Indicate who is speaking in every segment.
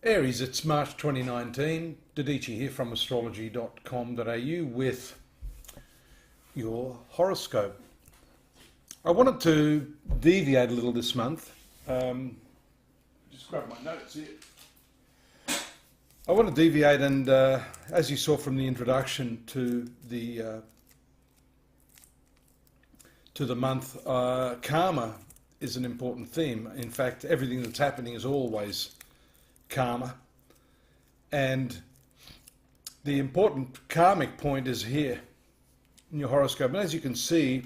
Speaker 1: Aries, it's March 2019. Dadhichi here from astrology.com.au with your horoscope. I wanted to deviate a little this month. Just grab my notes here. I want to deviate and, as you saw from the introduction to the month, karma is an important theme. In fact, everything that's happening is always karma, and the important karmic point is here in your horoscope. And as you can see,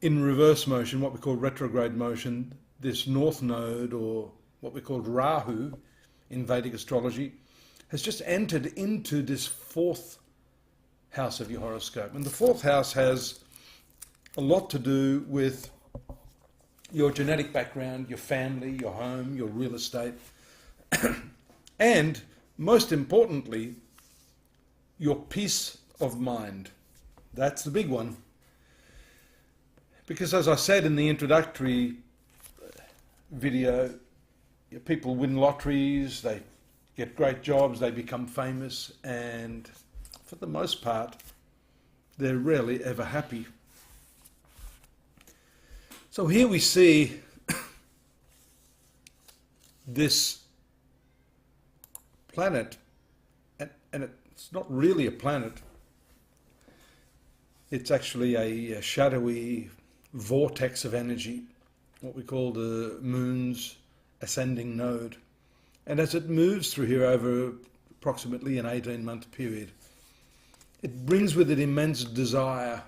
Speaker 1: in reverse motion, what we call retrograde motion, this north node, or what we call Rahu in Vedic astrology, has just entered into this fourth house of your horoscope. And the fourth house has a lot to do with your genetic background, your family, your home, your real estate, and most importantly, your peace of mind. That's the big one. Because as I said in the introductory video, people win lotteries, they get great jobs, they become famous, and for the most part, they're rarely ever happy. So here we see this planet, and it's not really a planet. It's actually a shadowy vortex of energy, what we call the moon's ascending node. And as it moves through here over approximately an 18-month period, it brings with it immense desire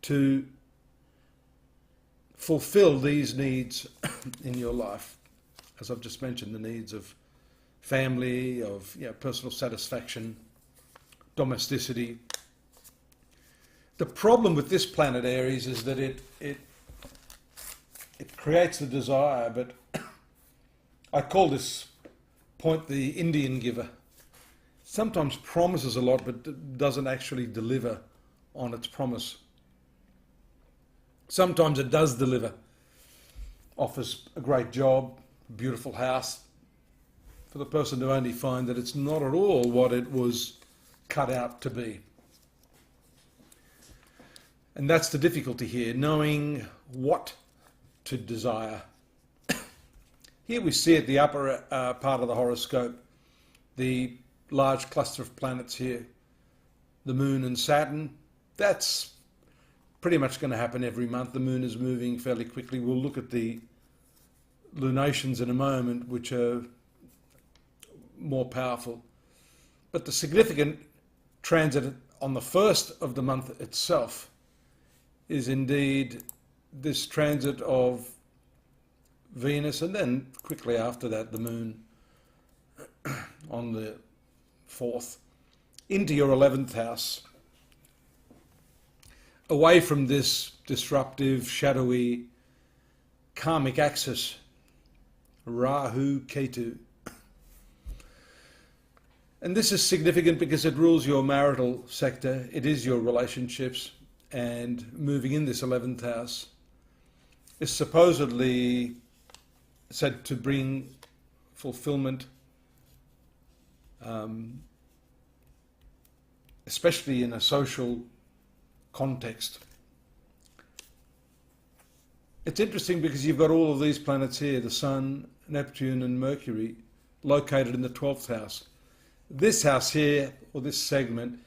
Speaker 1: to fulfill these needs in your life. As I've just mentioned, the needs of family, of personal satisfaction, domesticity. The problem with this planet Aries is that it creates the desire, but I call this point the Indian giver. Sometimes promises a lot, but doesn't actually deliver on its promise. Sometimes it does deliver, offers a great job, beautiful house, for the person to only find that it's not at all what it was cut out to be. And that's the difficulty here, knowing what to desire. Here we see at the upper part of the horoscope, the large cluster of planets here, the Moon and Saturn. That's pretty much going to happen every month. The moon is moving fairly quickly. We'll look at the lunations in a moment, which are more powerful. But the significant transit on the first of the month itself is indeed this transit of Venus, and then quickly after that the moon on the 4th into your 11th house, away from this disruptive, shadowy, karmic axis, Rahu Ketu. And this is significant because it rules your marital sector, it is your relationships, and moving in this 11th house is supposedly said to bring fulfillment, especially in a social context. It's interesting because you've got all of these planets here, the Sun, Neptune and Mercury, located in the 12th house. This house here, or this segment,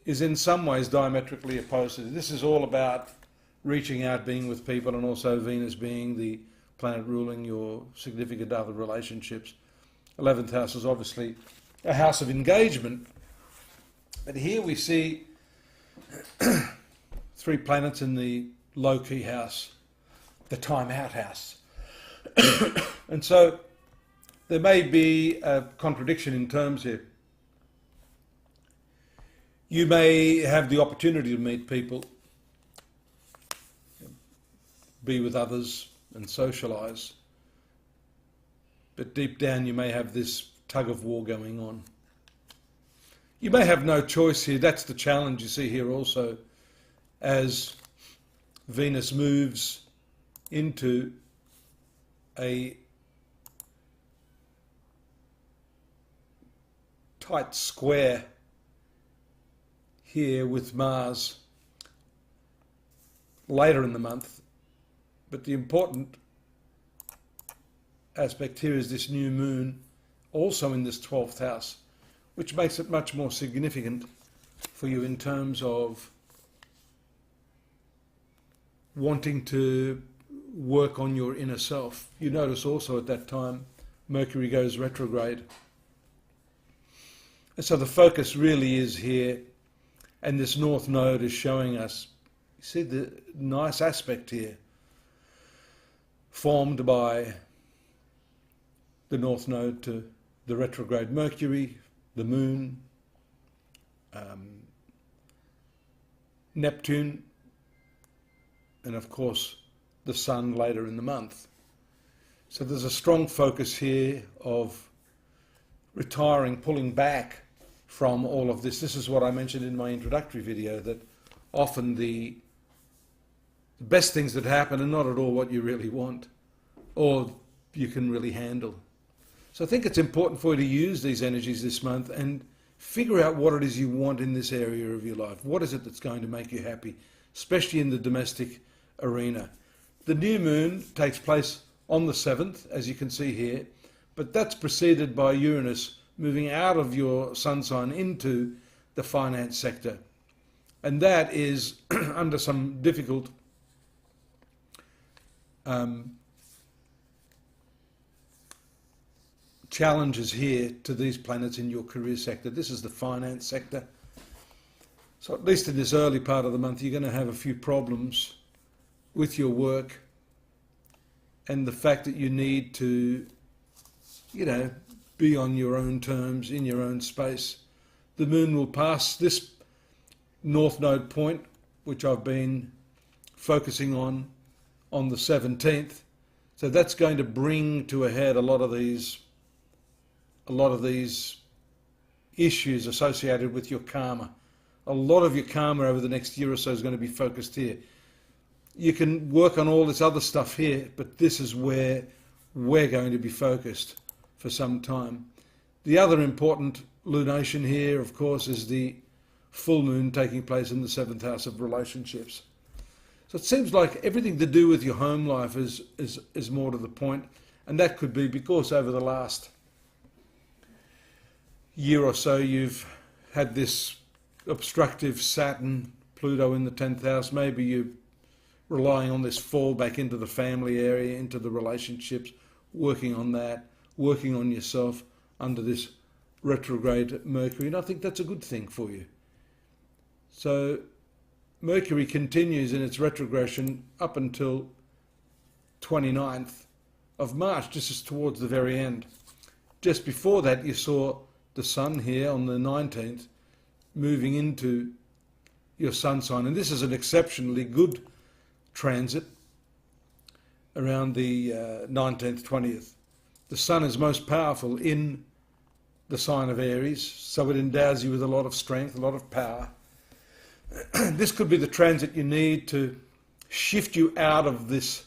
Speaker 1: is in some ways diametrically opposed to this. This is all about reaching out, being with people, and also Venus being the planet ruling your significant other relationships. 11th house is obviously a house of engagement. But here we see 3 planets in the low-key house, the time-out house. And so there may be a contradiction in terms here. You may have the opportunity to meet people, be with others and socialise, but deep down you may have this tug of war going on. You may have no choice here. That's the challenge you see here also, as Venus moves into a tight square here with Mars later in the month. But the important aspect here is this new moon also in this 12th house, which makes it much more significant for you in terms of wanting to work on your inner self. You notice also at that time Mercury goes retrograde. And so the focus really is here, and this North Node is showing us, you see the nice aspect here, formed by the North Node to the retrograde Mercury, the Moon, Neptune, and of course the Sun later in the month. So there's a strong focus here of retiring, pulling back from all of this. This is what I mentioned in my introductory video, that often the best things that happen are not at all what you really want or you can really handle. So I think it's important for you to use these energies this month and figure out what it is you want in this area of your life. What is it that's going to make you happy, especially in the domestic arena? The new moon takes place on the 7th, as you can see here, but that's preceded by Uranus moving out of your sun sign into the finance sector. And that is under some difficult challenges here to these planets in your career sector. This is the finance sector. So at least in this early part of the month, you're going to have a few problems with your work and the fact that you need to, be on your own terms, in your own space. The moon will pass this North Node point, which I've been focusing on the 17th. So that's going to bring to a head a lot of these issues associated with your karma. A lot of your karma over the next year or so is going to be focused here. You can work on all this other stuff here, but this is where we're going to be focused for some time. The other important lunation here, of course, is the full moon taking place in the 7th house of relationships. So it seems like everything to do with your home life is more to the point, and that could be because over the last year or so you've had this obstructive Saturn, Pluto in the 10th house. Maybe you're relying on this fall back into the family area, into the relationships, working on that, working on yourself under this retrograde Mercury, and I think that's a good thing for you. So Mercury continues in its retrogression up until 29th of March. This is towards the very end. Just before that, you saw the Sun here on the 19th moving into your Sun sign, and this is an exceptionally good transit around the 19th, 20th. The Sun is most powerful in the sign of Aries, so it endows you with a lot of strength, a lot of power. This could be the transit you need to shift you out of this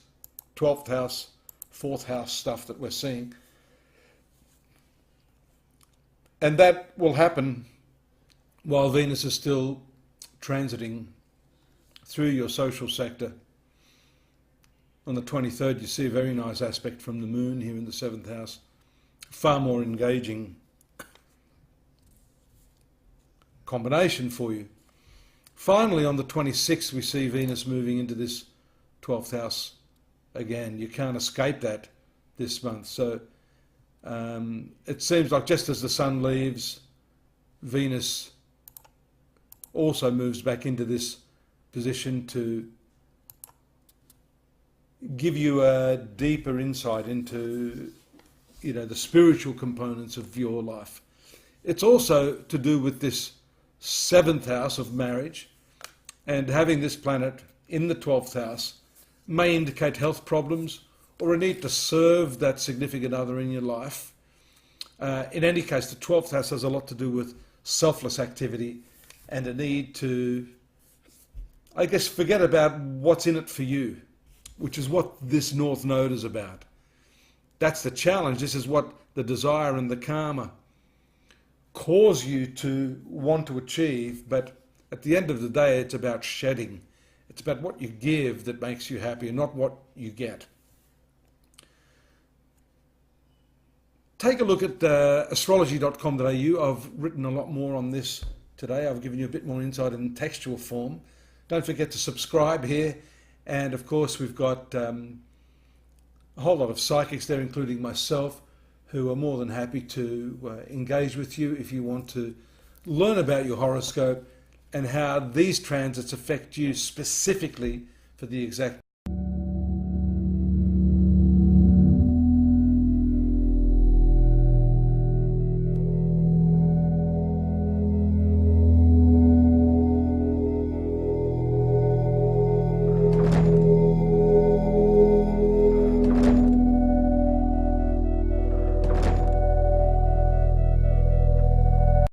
Speaker 1: 12th house, 4th house stuff that we're seeing. And that will happen while Venus is still transiting through your social sector. On the 23rd, you see a very nice aspect from the moon here in the 7th house. Far more engaging combination for you. Finally, on the 26th, we see Venus moving into this 12th house again. You can't escape that this month. So it seems like just as the Sun leaves, Venus also moves back into this position to give you a deeper insight into, the spiritual components of your life. It's also to do with this 7th house of marriage, and having this planet in the 12th house may indicate health problems or a need to serve that significant other in your life. In any case, the 12th house has a lot to do with selfless activity and a need to, forget about what's in it for you, which is what this North Node is about. That's the challenge. This is what the desire and the karma cause you to want to achieve, but at the end of the day, it's about shedding. It's about what you give that makes you happy, and not what you get. Take a look at astrology.com.au. I've written a lot more on this today. I've given you a bit more insight in textual form. Don't forget to subscribe here. And of course, we've got a whole lot of psychics there, including myself, who are more than happy to engage with you if you want to learn about your horoscope and how these transits affect you specifically for the exact